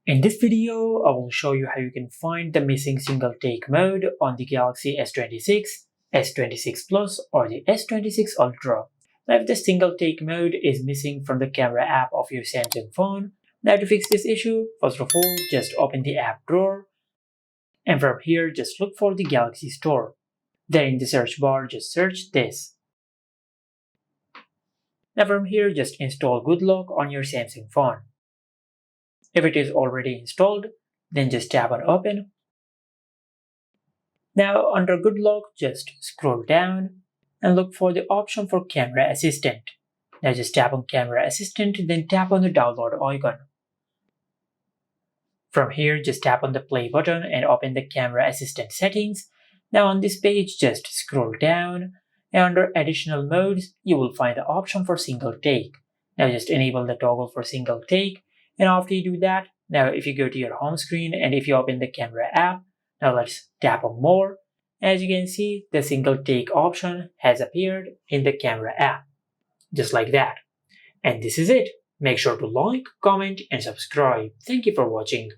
In this video, I will show you how you can find the missing single take mode on the Galaxy S26, S26 Plus or the S26 Ultra. Now if the single take mode is missing from the camera app of your Samsung phone, now to fix this issue, first of all, just open the app drawer and from here just look for the Galaxy Store. Then in the search bar just search this. Now from here just install Good Lock on your Samsung phone. If it is already installed, then just tap on open. Now under Good Lock, just scroll down and look for the option for Camera Assistant. Now just tap on Camera Assistant, then tap on the download icon. From here, just tap on the play button and open the Camera Assistant settings. Now on this page, just scroll down and under Additional Modes, you will find the option for Single Take. Now just enable the toggle for Single Take. And after you do that, now if you go to your home screen and if you open the camera app, now let's tap on more. As you can see, the single take option has appeared in the camera app. Just like that. And this is it. Make sure to like, comment and subscribe. Thank you for watching.